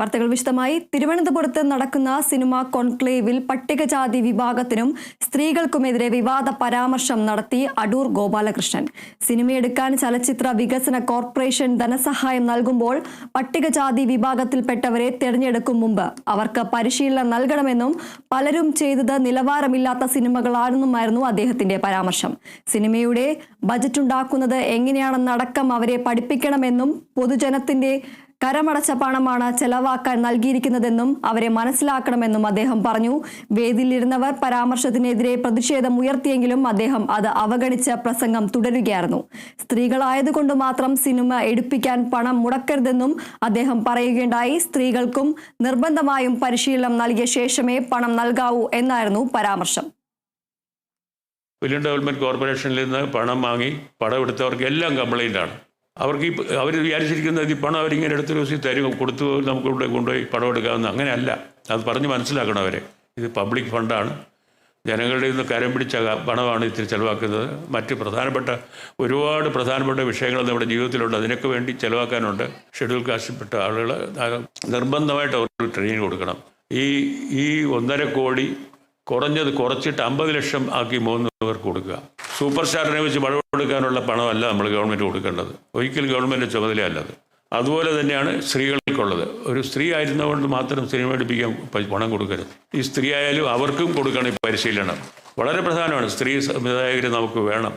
വാർത്തകൾ വിശദമായി. തിരുവനന്തപുരത്ത് നടക്കുന്ന സിനിമ കോൺക്ലേവിൽ പട്ടികജാതി വിഭാഗത്തിനും സ്ത്രീകൾക്കുമെതിരെ വിവാദ പരാമർശം നടത്തി അടൂർ ഗോപാലകൃഷ്ണൻ. സിനിമയെടുക്കാൻ ചലച്ചിത്ര വികസന കോർപ്പറേഷൻ ധനസഹായം നൽകുമ്പോൾ പട്ടികജാതി വിഭാഗത്തിൽപ്പെട്ടവരെ തിരഞ്ഞെടുക്കും മുമ്പ് അവർക്ക് പരിശീലനം നൽകണമെന്നും പലരും ചെയ്തത് നിലവാരമില്ലാത്ത സിനിമകളാണെന്നുമായിരുന്നു അദ്ദേഹത്തിന്റെ പരാമർശം. സിനിമയുടെ ബജറ്റുണ്ടാക്കുന്നത് എങ്ങനെയാണെന്നടക്കം അവരെ പഠിപ്പിക്കണമെന്നും പൊതുജനത്തിന്റെ കരമടച്ച പണമാണ് ചെലവാക്കാൻ നൽകിയിരിക്കുന്നതെന്നും അവരെ മനസ്സിലാക്കണമെന്നും അദ്ദേഹം പറഞ്ഞു. വേദിയിലിരുന്നവർ പരാമർശത്തിനെതിരെ പ്രതിഷേധം ഉയർത്തിയെങ്കിലും അദ്ദേഹം അത് അവഗണിച്ച് പ്രസംഗം തുടരുകയായിരുന്നു. സ്ത്രീകളായതുകൊണ്ട് മാത്രം സിനിമ എടുപ്പിക്കാൻ പണം മുടക്കരുതെന്നും അദ്ദേഹം പറയുകയുണ്ടായി. സ്ത്രീകൾക്കും നിർബന്ധമായും പരിശീലനം നൽകിയ ശേഷമേ പണം നൽകാവൂ എന്നായിരുന്നു പരാമർശം. ഫിലിം ഡെവലപ്മെൻറ്റ് കോർപ്പറേഷനിൽ നിന്ന് പണം വാങ്ങി പടം എടുത്തവർക്ക് എല്ലാം കംപ്ലൈൻ്റാണ്. അവർക്ക് അവർ വിചാരിച്ചിരിക്കുന്നത് ഈ പണം അവരിങ്ങനെ എടുത്ത് ദിവസം തരും, കൊടുത്തു നമുക്ക് ഇവിടെ കൊണ്ടുപോയി പടം എടുക്കാമെന്ന്. അങ്ങനെയല്ല, അത് പറഞ്ഞ് മനസ്സിലാക്കണം അവരെ. ഇത് പബ്ലിക് ഫണ്ടാണ്, ജനങ്ങളുടെ നിന്ന് കരം പിടിച്ച പണമാണ് ഇത്തിരി ചിലവാക്കുന്നത്. മറ്റ് ഒരുപാട് പ്രധാനപ്പെട്ട വിഷയങ്ങൾ നമ്മുടെ ജീവിതത്തിലുണ്ട്, അതിനൊക്കെ വേണ്ടി ചിലവാക്കാനുണ്ട്. ഷെഡ്യൂൾ കാസ്റ്റിൽപ്പെട്ട ആളുകൾ നിർബന്ധമായിട്ട് അവർക്ക് ട്രെയിനിങ് കൊടുക്കണം. ഈ 1.5 കോടി കുറച്ചിട്ട് 50 ലക്ഷം ആക്കി 3 പേർക്ക് കൊടുക്കുക. സൂപ്പർ സ്റ്റാറിനെ വെച്ച് പടം കൊടുക്കാനുള്ള പണമല്ല നമ്മൾ ഗവൺമെൻറ് കൊടുക്കേണ്ടത്, ഒരിക്കലും ഗവൺമെൻറ് ചുമതലയല്ലത്. അതുപോലെ തന്നെയാണ് സ്ത്രീകൾക്കുള്ളത്. ഒരു സ്ത്രീ ആയിരുന്നതുകൊണ്ട് മാത്രം സിനിമ എടുപ്പിക്കാൻ പണം കൊടുക്കരുത്. ഈ സ്ത്രീ ആയാലും അവർക്കും കൊടുക്കണം ഈ പരിശീലനം. വളരെ പ്രധാനമാണ്. സ്ത്രീ സംവിധായകർ നമുക്ക് വേണം.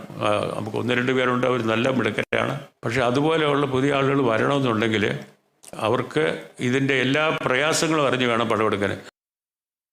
നമുക്ക് 1-2 പേരുണ്ട്, അവർ നല്ല മിടുക്കരാണ്. പക്ഷേ അതുപോലെയുള്ള പുതിയ ആളുകൾ വരണമെന്നുണ്ടെങ്കിൽ അവർക്ക് ഇതിൻ്റെ എല്ലാ പ്രയാസങ്ങളും അറിഞ്ഞ് വേണം പടം എടുക്കാൻ.